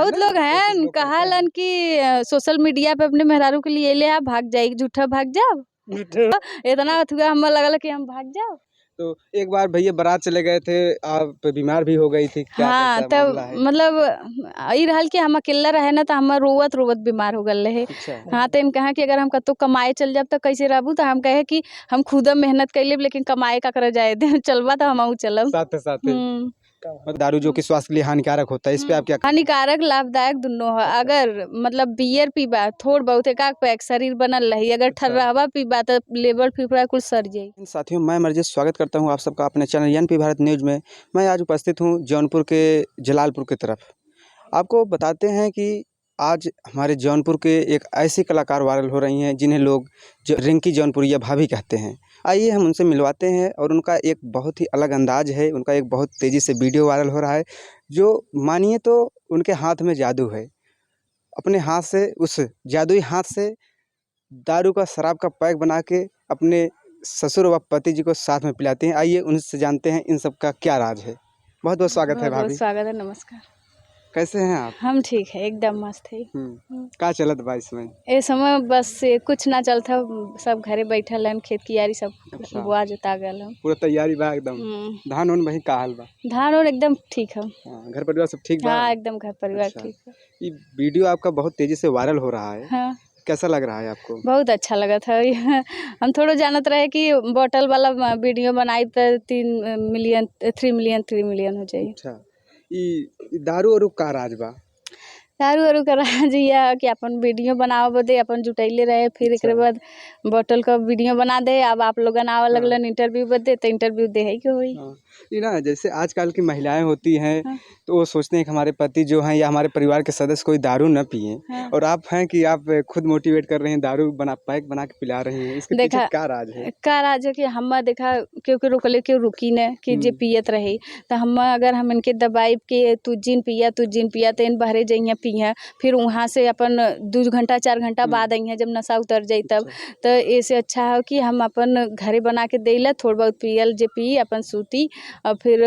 बहुत लोग हैं कहालन कि सोशल मीडिया पे अपने मेहरारू के लिए ले आ भाग जाएगी, झूठा भाग जाओ। इतना अथुआ हम लगल कि हम भाग जाओ। तो एक बार भैया बारात चले गए थे, आप बीमार भी हो गई थी, क्या हाँ कैसा तब मामला है? मतलब ई रहल कि हम अकेला रहे ना तो हम रोवत रोवत बीमार हो गए रहे। अच्छा। हाँ तो इन कहा कि अगर हम कतो कमाए चल जाब तो कैसे रहबू, तो हम कहे कि हम खुद मेहनत कर लेब लेकिन कमाए का कर जाए दे चलबा तो हम चलब साथ साथ दारू जो कि स्वास्थ्य के लिए हानिकारक होता है, इस पे आप क्या हानिकारक लाभदायक दोनों है। अगर मतलब बियर पीबा थोड़ बहुत एक पैक शरीर बनल रही, अगर ठर्रावा पीबा तो लेबर फिफड़ा कुछ सर जाए। साथियों, मैं मर्जिद स्वागत करता हूं आप सबका अपने चैनल एनपी भारत न्यूज़ में। मैं आज उपस्थित हूं जौनपुर के जलालपुर की तरफ। आपको बताते हैं कि आज हमारे जौनपुर के एक ऐसी कलाकार वायरल हो रही हैं जिन्हें लोग जो रिंकी जौनपुरिया भाभी कहते हैं। आइए हम उनसे मिलवाते हैं और उनका एक बहुत ही अलग अंदाज है, उनका एक बहुत तेज़ी से वीडियो वायरल हो रहा है जो मानिए तो उनके हाथ में जादू है। अपने हाथ से, उस जादुई हाथ से दारू का, शराब का पैक बना के अपने ससुर व पति जी को साथ में पिलाती हैं। आइए उनसे जानते हैं इन सब का क्या राज है। बहुत बहुत स्वागत है भाभी। स्वागत है, नमस्कार। कैसे हैं आप? हम ठीक है, एकदम मस्त है। का चलत बा इसमें? ए समय बस कुछ ना चलता, सब घरे बैठल हैं, खेती कियारी सब अच्छा। बुआ जोता गल है। पूरा तैयारी बा एकदम? धान उन वही का हाल बा? धान और एकदम ठीक है। घर परिवार सब ठीक बा? हाँ एकदम घर परिवार अच्छा। ठीक है। ये वीडियो आपका बहुत तेजी से वायरल हो रहा है। हाँ कैसा लग रहा है आपको? बहुत अच्छा लगा था। हम थोड़ा जानत रहे कि बोतल वाला वीडियो बनाई तो 3 मिलियन 3 मिलियन हो जाए। अच्छा। ये दारू और का राज बा? दारू वारू का राज यह कि अपन वीडियो बनावे बदे अपन जुटैले रहे, फिर अच्छा। एक बाद बोतल का वीडियो बना दे। अब आप लोगन आवे लगलन इंटरव्यू बदे तो इंटरव्यू दे है कि होई। ये ना जैसे आजकल की महिलाएं होती हैं हाँ। तो वो सोचते हैं कि हमारे पति जो हैं या हमारे परिवार के सदस्य कोई दारू न पिए। हाँ। और आप हैं कि आप खुद मोटिवेट कर रहे हैं, दारू पैक बना के पिला रही हैं। इसके पीछे क्या राज है? का राज है कि हम देखा क्योंकि रोकले क्यों रुकी न कि जे पियत रही तो हम अगर हम इनके दबाई के तू जिन पिया तो इन बहरे जइया पिया, फिर वहाँ से अपन 2 घंटा 4 घंटा बाद आई हैं जब नशा उतर जाई तब। तो ऐसे अच्छा है कि हम अपन घरे बना के देला, थोड़ा बहुत पियल जे पी अपन सूती। और फिर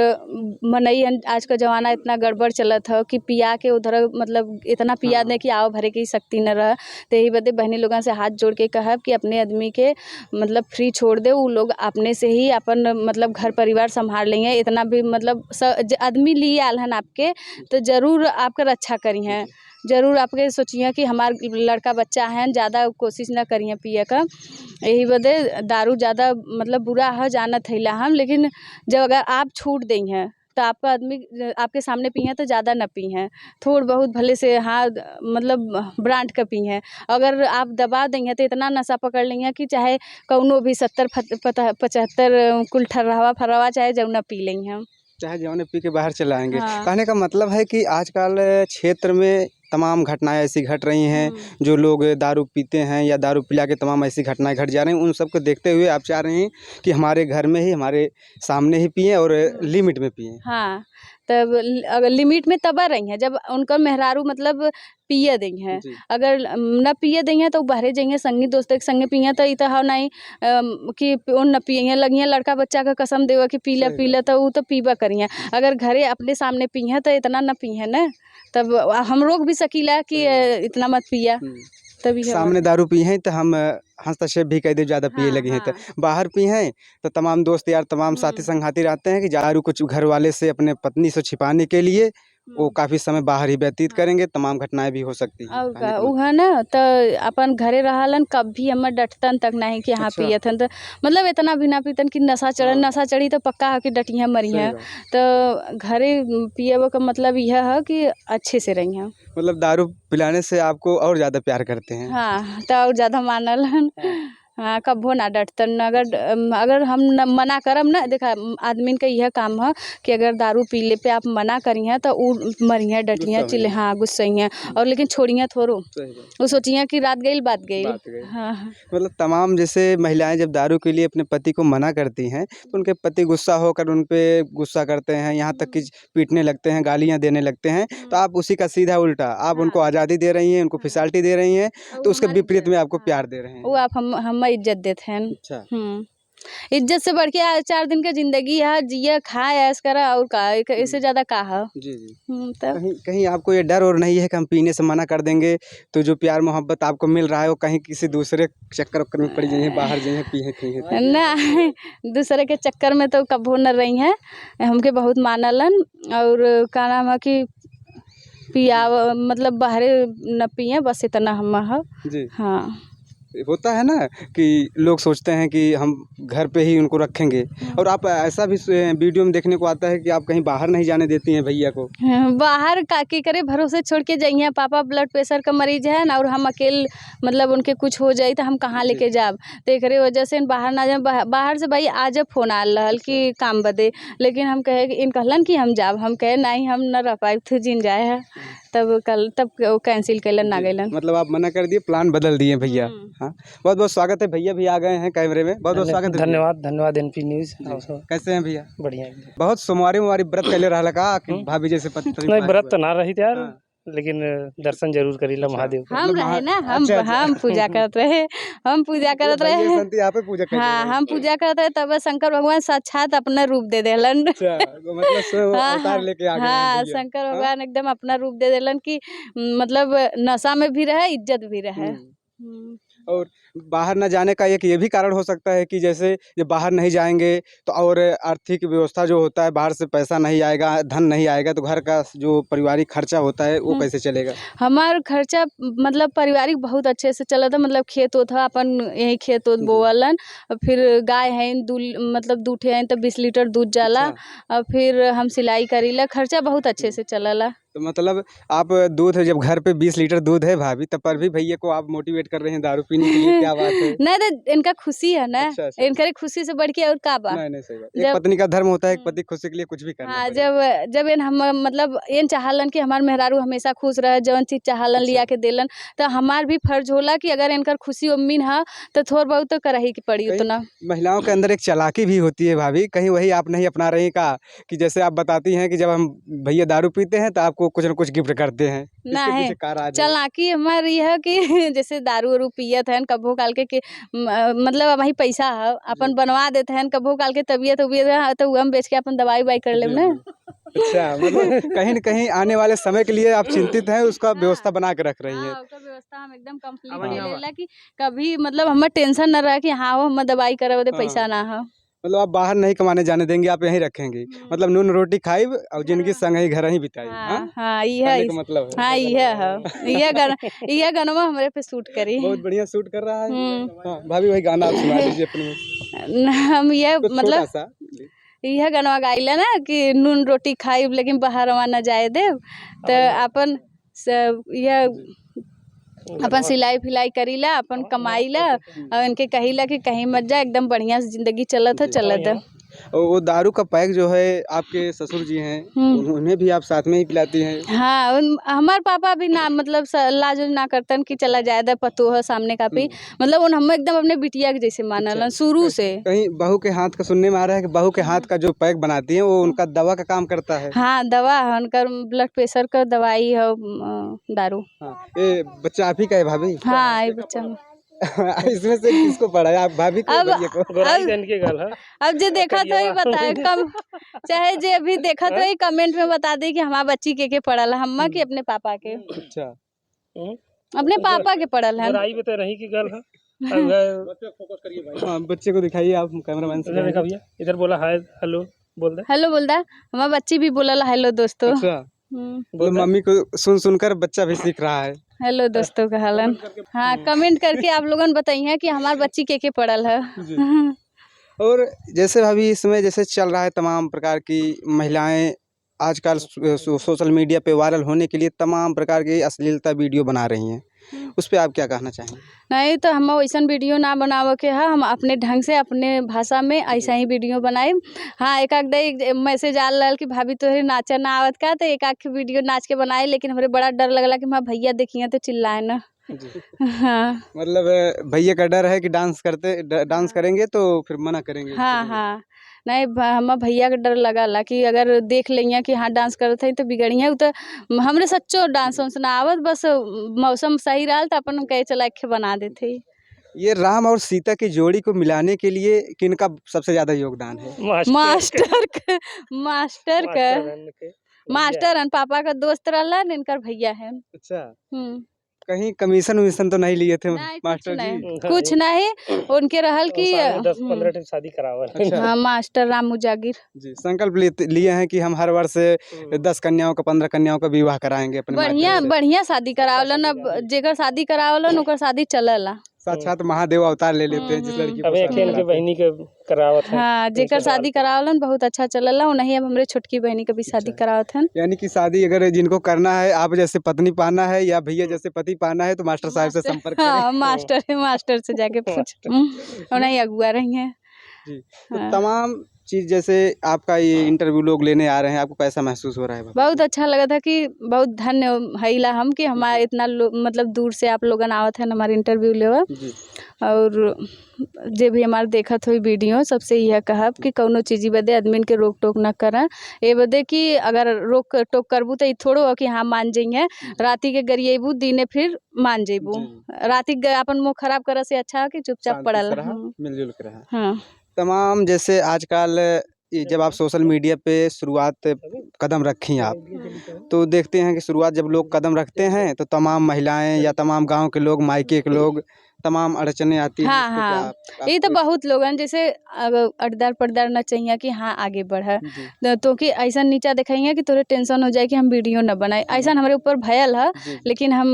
मनई आज का ज़माना इतना गड़बड़ चलत है कि पिया के उधर मतलब इतना पिया दे कि आओ भरे की शक्ति न रह। तो यही बदे बहनी लोगों से हाथ जोड़ के कहब कि अपने आदमी के मतलब फ्री छोड़ दे, वो लोग अपने से ही अपन मतलब घर परिवार संभाल लेंगे। इतना भी मतलब आदमी लिए आल हन आपके तो ज़रूर आपका रक्षा करी हैं, ज़रूर आपके सोचिए कि हमार लड़का बच्चा है, ज़्यादा कोशिश ना करिए पिए का। यही बदे दारू ज़्यादा मतलब बुरा है जानत है हम, लेकिन जब अगर आप छूट दें हैं तो आपका आदमी आपके सामने पी हैं तो ज़्यादा न पी हैं, थोड़ बहुत भले से हाँ मतलब ब्रांड का पी हैं। अगर आप दबा देंगे तो इतना नशा पकड़ लेंगे कि चाहे कौनो भी 70-75 कुल ठर्रावा फर्रावा चाहे जब न पी लेंगे हम, चाहे जौने पी के बाहर चले आएंगे। हाँ। कहने का मतलब है कि आजकल क्षेत्र में तमाम घटनाएं ऐसी घट रही हैं, जो लोग दारू पीते हैं या दारू पिला के तमाम ऐसी घटनाएं घट जा रही हैं। उन सब को देखते हुए आप चाह रहे हैं कि हमारे घर में ही, हमारे सामने ही पिएं और लिमिट में पिएं। हाँ तब अगर लिमिट में तब रही हैं जब उनका मेहरारू मतलब पिए दें हैं। अगर न पिए दें हैं तो बहरे जाइए संगी दोस्त के संगे पिए तो इत हो नहीं कि उन न पिए लगिए लड़का बच्चा का कसम देवा कि पीला तो वो तो पीबा करिए। अगर घरे अपने सामने पिए तो इतना न पिए न, तब हम रोक भी सकीला कि इतना मत पिया। तभी सामने दारू पी हैं तो हम हस्तक्षेप भी कह दे, ज़्यादा पिए लगे हैं तो बाहर पी हैं तो तमाम दोस्त यार तमाम साथी संगाती रहते हैं कि दारू कुछ घर वाले से अपने पत्नी से छिपाने के लिए वो काफ़ी समय बाहर ही व्यतीत करेंगे, तमाम घटनाएं भी हो सकती हैं। और का वो है ना तो अपन घरे रहलन कभी हम डटतन तक नहीं कि हाँ पियथन, तो मतलब इतना भी ना पीतन कि नशा चढ़ी तो पक्का है कि डटिया मरी हैं। तो घरे पिए का मतलब यह है कि अच्छे से रही हैं, मतलब दारू पिलाने से आपको और ज़्यादा प्यार करते हैं। हाँ तो और ज़्यादा मानल। हाँ कब्बो ना डटतन। अगर हम न मना करम ना, देखा आदमी का यह काम है कि अगर दारू पीले पे आप मना करी हैं तो वो मरिए डटिए चिल्ले हाँ गुस्सइए और लेकिन छोड़िए थोड़ो, वो सोचिए कि रात गई बात गई। हाँ मतलब तमाम जैसे महिलाएं जब दारू के लिए अपने पति को मना करती हैं तो उनके पति गुस्सा होकर उन पे गुस्सा करते हैं, यहाँ तक कि पीटने लगते हैं, गालियाँ देने लगते हैं। तो आप उसी का सीधा उल्टा, आप उनको आज़ादी दे रही हैं, उनको फिसल्टी दे रही हैं, तो उसके विपरीत में आपको प्यार दे रहे हैं। वो आप हम इज्जत देते हैं। अच्छा। इज्जत से बढ़ के 4 दिन का जिंदगी है, जिया खाए ऐश करा और का इससे ज़्यादा का है। जी जी। तब कहीं कहीं आपको ये डर और नहीं है कि हम पीने से मना कर देंगे तो जो प्यार मोहब्बत आपको मिल रहा है वो कहीं किसी दूसरे चक्कर वक्कर में पड़ जाइए, बाहर जाइए पिए खइए? ना दूसरे के चक्कर में तो कबो न रही हैं, हमके बहुत मानलन और का नाम है कि पिया मतलब बाहरे न पिए, बस इतना हम है। जी। हाँ। होता है ना कि लोग सोचते हैं कि हम घर पे ही उनको रखेंगे, और आप ऐसा भी वीडियो में देखने को आता है कि आप कहीं बाहर नहीं जाने देती हैं भैया को। हाँ, बाहर का की करे, भरोसे छोड़ के जाइए, पापा ब्लड प्रेशर का मरीज है ना और हम अकेले मतलब उनके कुछ हो जाई तो हम कहाँ लेके जाब, तो एकरे वजह से बाहर ना जाए। बाहर से भाई आज फोन आल रहल कि काम बदे, लेकिन हम कहे इन कहलन कि हम जाब, हम कहे नहीं हम न रह पाए थे जिन जाए है, तब कैंसिल कैलन ना गैलन। मतलब आप मना कर दिए, प्लान बदल दिए भैया। हाँ, बहुत बहुत स्वागत है, भैया भी आ गए हैं कैमरे में, बहुत बहुत स्वागत है भैया। धन्यवाद धन्यवाद एनपी न्यूज। कैसे हैं भैया? बढ़िया एकदम। बहुत सोमवारी व्रत कैले रहल का कि भाभी जैसे पति नहीं व्रत तो ना रही यार, हाँ। लेकिन दर्शन जरूर करीला महादेव का। हम रहे ना, हम पूजा करत रहे, हम पूजा करत रहे। यहाँ पे पूजा कर हाँ, हम पूजा करते हैं, तब शंकर भगवान साक्षात अपना रूप दे देलन। मतलब स्वयं अवतार लेके आ गए हैं हाँ, भैया। शंकर भगवान एकदम अपना रूप दे देलन कि मतलब नशा में भी रहे, इज्जत भी रहे। और बाहर न जाने का एक ये भी कारण हो सकता है कि जैसे जब बाहर नहीं जाएंगे तो और आर्थिक व्यवस्था जो होता है, बाहर से पैसा नहीं आएगा, धन नहीं आएगा, तो घर का जो पारिवारिक खर्चा होता है वो कैसे चलेगा? हमार खर्चा मतलब पारिवारिक बहुत अच्छे से चला था, मतलब खेत होत था अपन, यही खेत होत बोवलन, फिर गाय है मतलब दूठे हैं तो 20 लीटर दूध जाला, और फिर हम सिलाई करीला, खर्चा बहुत अच्छे से चलला। तो मतलब आप दूध जब घर पे 20 लीटर दूध है भाभी, तब पर भी भैया को आप मोटिवेट कर रहे हैं दारू पीने के लिए, क्या बात है? नहीं तो इनका खुशी है ना। अच्छा, अच्छा। इनका खुशी से बढ़ के और का बा। नहीं सही बात। एक पत्नी का धर्म होता है, एक पति खुशी के लिए कुछ भी करना हाँ, पड़ेगा। जब इन हम मतलब इन चाहलन कि हमार मेहरारू हमेशा खुश रहे, जौन चीज चाहलन लिया के देलन, तो हमार भी फर्ज होला कि अगर इनकर खुशी उम्मीद है तो थोड़ा बहुत तो करही की पड़ी उतना। महिलाओं के अंदर एक चालाकी भी होती है भाभी, कहीं वही आप नहीं अपना रही का, कि जैसे आप बताती हैं कि जब हम भैया दारू पीते हैं तो आपको कुछ न कुछ गिफ्ट करते हैं। इसके नहीं, पीछे का राज है? चालाकी हमारी यह है कि जैसे दारू वारू पियत है कभो काल के मतलब वही पैसा है अपन बनवा देते हैं, कभो काल के तबीयत उबियत है तो हम बेच के अपन दवाई उवाई कर लेब ना। अच्छा, मतलब कहीं न कहीं आने वाले समय के लिए आप चिंतित हैं, उसका व्यवस्था बना के रख रही हैं। हाँ, उसका व्यवस्था हम एकदम कंप्लीट ले लेला कि कभी मतलब हमें टेंशन न रहा कि हाँ वो हम दवाई करे बदे पैसा ना है। मतलब आप बाहर नहीं कमाने जाने देंगे, आप यहीं रखेंगे, मतलब नून रोटी खाइब और जिंदगी संग ही घर ही बिताई। हाँ हाँ, कहने का मतलब है। हाँ यह गाना हमारे पे शूट करी। बहुत बढ़िया शूट कर रहा है। हाँ, भाभी वही गाना आप सुना दीजिए अपने। हम ये कुछ मतलब छोटा सा। यह गाना गाइला ना कि नून रोटी खाइब लेकिन बाहर न जाए देव, तो अपन यह अपन सिलाई फिलाई करीला, अपन कमाईला और इनके कहीला कि कहीं मत जा, एकदम बढ़िया से जिंदगी चलत है। और वो दारू का पैक जो है आपके ससुर जी हैं, उन्हें भी आप साथ में ही पिलाती हैं? हाँ, हमारे पापा भी ना मतलब लाज ना करतन कि चला जायदा पतो है सामने का पी, मतलब उन हम एकदम अपने बिटिया के जैसे मानलन शुरू से। कहीं बहू के हाथ का सुनने में आ रहा है कि बहू के हाथ का जो पैक बनाती हैं वो उनका दवा का काम करता है? हाँ, दवा है उनका, ब्लड प्रेशर का दवाई है दारू। हाँ, ये बच्चा आप ही का है भाभी? हाँ, ये बच्चा इसमें से किसको पढ़ा है, आप भाभी को भैया को? अब जो देखा तो ही बताए, कम चाहे जो अभी देखा तो ही कमेंट में बता दे कि हमारा बच्ची के पढ़ल है, हम्मा के अपने पापा के। अच्छा, अपने पापा के पढ़ल है। हाँ, बच्चे को दिखाइए आप कैमरामैन से। इधर बोला हाय हेलो बोल दे। हेलो बोल दा, हमारा बच्ची भी बोला हेलो दोस्तों। अच्छा, तो मम्मी को सुन सुनकर बच्चा भी सीख रहा है। हेलो दोस्तों का हालन। हाँ, कमेंट करके आप लोगों ने बताइए कि हमारे बच्ची के पढ़ल है। और जैसे भाभी इसमें जैसे चल रहा है, तमाम प्रकार की महिलाएं आजकल सोशल मीडिया पे वायरल होने के लिए तमाम प्रकार की अश्लीलता वीडियो बना रही हैं, उस पर आप क्या कहना चाहेंगे? नहीं तो हम वैसा वीडियो ना बनावे के है, हम अपने ढंग से अपने भाषा में ऐसा ही वीडियो बनाए। हाँ, एक मैसेज आ रहा कि भाभी तोहरे नाचा ना आवत का, तो एक वीडियो नाच के बनाए, लेकिन हमारे बड़ा डर लगला कि हमारा भैया देखिए तो चिल्लाए ना। हाँ, मतलब भैया का डर है कि डांस करेंगे तो फिर मना करेंगे? हाँ, नहीं हम भैया का डर लगा कि अगर देख लेंगे कि हाँ डांस करते हैं तो बिगड़िए, तो हमरे सच्चो डांस वांस ना आवत, बस मौसम सही रहा तो अपन कहे चला के बना देते। ये राम और सीता की जोड़ी को मिलाने के लिए किनका सबसे ज्यादा योगदान है? मास्टर का मास्टर का बहन के मास्टर हन पापा का दोस्त रहलन इनकर भैया है। अच्छा, कहीं कमीशन वमीशन तो नहीं लिए थे नहीं कुछ मास्टर जी? नहीं कुछ नहीं उनके रहल की 10-15 टीम शादी करावल अच्छा। हाँ मास्टर राम मुजागिर जी, संकल्प लिए हैं कि हम हर वर्ष 10 कन्याओं का 15 कन्याओं का विवाह कराएंगे अपने बढ़िया माध्यम से। बढ़िया शादी करावलन अब जेकर शादी करावलन ओकर शादी चलला। साक्षात महादेव अवतार ले लेते हैं जिस लड़की को अबे शादी अकेले के कराते हैं। बहनी के करावत है हाँ जेकर शादी करावलन बहुत अच्छा चलला नहीं अब हमरे छोटकी बहनी का भी शादी करावत हन। यानी कि शादी अगर जिनको करना है, आप जैसे पत्नी पाना है या भैया जैसे पति पाना है, तो मास्टर साहब से संपर्क करें। हाँ मास्टर से जाके पूछ नहीं अगुआ रही हैं। जी, तो तमाम चीज़ जैसे आपका ये इंटरव्यू लोग लेने आ रहे हैं, आपको कैसा महसूस हो रहा है? बहुत अच्छा लगा था कि बहुत धन्य हईला हम कि हमारे इतना मतलब दूर से आप लोगन आवत हैं हमारे इंटरव्यू लेवा। जी, और जे भी हमारे देखत हुई वीडियो सबसे यह कहब कि कौनो चीज़ी बदे आदमी के रोक टोक न करें। ये बदे कि अगर रोक टोक करबू तो थोड़ो हो कि हाँ मान जाइए राती के गरिएबू दिने फिर मान जेबू। राती अपन मुँह खराब करे से अच्छा है कि चुपचाप पड़ल मिलजुल कर रहा। हाँ तमाम जैसे आजकल जब आप सोशल मीडिया पे शुरुआत कदम रखी आप, तो देखते हैं कि शुरुआत जब लोग कदम रखते हैं तो तमाम महिलाएं या तमाम गांव के लोग, मायके के लोग, तमाम अड़चने आती हैं। हाँ इस पे क्या हाँ ये तो बहुत लोग हैं जैसे अड़दार पड़दार न चाहिए कि हाँ आगे बढ़े तो कि ऐसा नीचा दिखाइए कि तोरे टेंशन हो जाए कि हम वीडियो न बनाए ऐसा हमारे ऊपर भयल है लेकिन हम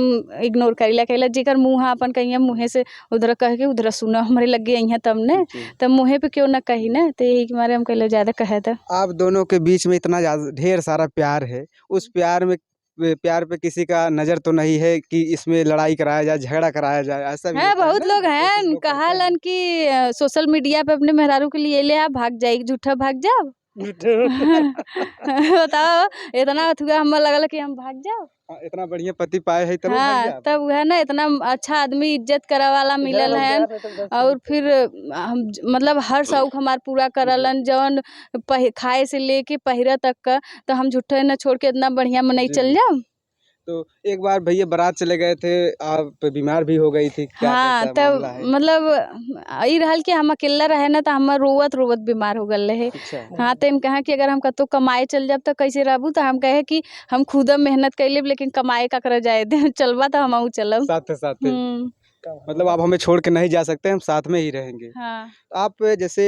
इग्नोर करेला कहेला जेकर मुँह अपन कहिए मुँहे से उधर कह के उधर सुना हमारे लग गए यहाँ तब ने तब मुँहे पे क्यों न कही ना तो यही के मारे हम कहले ज़्यादा कहे था। आप दोनों के बीच में इतना ज़्यादा ढेर सारा प्यार है, उस प्यार पे किसी का नज़र तो नहीं है कि इसमें लड़ाई कराया जाए, झगड़ा कराया जाए, ऐसा भी है होता है बहुत ना? लोग कोशिश हैं लोग करते हैं। कहालन कि सोशल मीडिया पे अपने मेहरारू के लिए ले आ भाग जाए झूठा भाग जाओ। बताओ इतना अथुआ हम लगल कि हम भाग जाओ। इतना बढ़िया पति पाए है तब भाग हाँ गया। तब है ना इतना अच्छा आदमी इज्जत करे वाला मिलल है और फिर हम मतलब हर शौक हमार पूरा करलन जौन खाए से लेके पहिरा तक का तो हम झूठे न छोड़ के इतना बढ़िया मनई चल जाओ। तो एक बार भैया बारात चले गए थे, आप बीमार भी हो गई थी, क्या हाँ कैसा तब मामला है? मतलब ई रहल कि हम अकेला रहे ना तो हम रोवत रोवत बीमार हो गए रहे। अच्छा। हाँ तो हम कहा कि अगर हम कतो कमाए चल जाब तो कैसे रहबू तो हम कहे कि हम खुद मेहनत कर लेब लेकिन कमाए का कर जाए दे चलबा तो हम चलब साथ साथ मतलब आप हमें छोड़ के नहीं जा सकते, हम साथ में ही रहेंगे। हाँ आप जैसे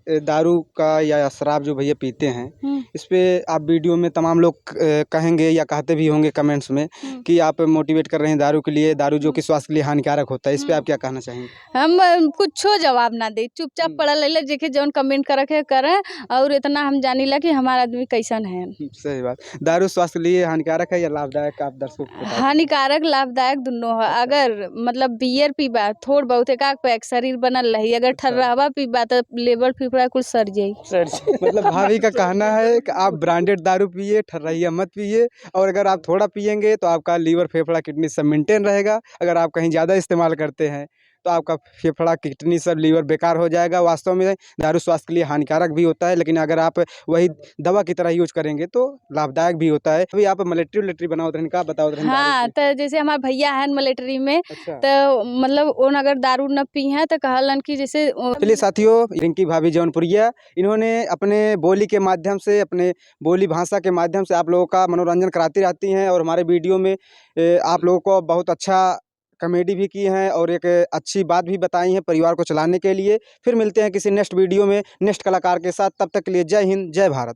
दारू का या शराब जो भैया पीते हैं, इस पे आप वीडियो में तमाम लोग कहेंगे या कहते भी होंगे कमेंट्स में कि आप मोटिवेट कर रहे हैं दारू के लिए, दारू जो कि स्वास्थ्य के लिए हानिकारक होता है, इस पे आप क्या कहना चाहेंगे? हम कुछो जवाब ना दे चुपचाप पढ़ल ले जेके जौन कमेंट करे के करें और इतना हम जानीला कि हमारा आदमी कैसन है। सही बात। दारू स्वास्थ्य के लिए हानिकारक है या लाभदायक, आप दर्शकों को बताइए। हानिकारक लाभदायक दोनों है। अगर मतलब बियर पीबा थोड़ बहुत एक पैक शरीर बनल रही अगर ठर्रावा पीबा तो लेबर फिफड़ा कुछ सर जाई। मतलब भाभी का कहना है कि आप ब्रांडेड दारू पिए, ठर्राइया मत पिए, और अगर आप थोड़ा पिएंगे तो आपका लीवर, फेफड़ा, किडनी सब मेंटेन रहेगा। अगर आप कहीं ज़्यादा इस्तेमाल करते हैं तो आपका फेफड़ा, किडनी सब, लीवर बेकार हो जाएगा। वास्तव में दारू स्वास्थ्य के लिए हानिकारक भी होता है, लेकिन अगर आप वही दवा की तरह यूज करेंगे तो लाभदायक भी होता है। अभी आप मिलिट्री बनाओ का बताओ। हाँ तो जैसे हमारे भैया है मिलिट्री में अच्छा। तो मतलब उन अगर दारू न पी है तो कहलन कि जैसे चलिए साथियों, रिंकी भाभी जौनपुरिया, इन्होंने अपने बोली के माध्यम से, अपने बोली भाषा के माध्यम से आप लोगों का मनोरंजन कराती रहती हैं और हमारे वीडियो में आप लोगों को बहुत अच्छा कॉमेडी भी की हैं और एक अच्छी बात भी बताई हैं परिवार को चलाने के लिए। फिर मिलते हैं किसी नेक्स्ट वीडियो में नेक्स्ट कलाकार के साथ, तब तक के लिए जय हिंद, जय भारत।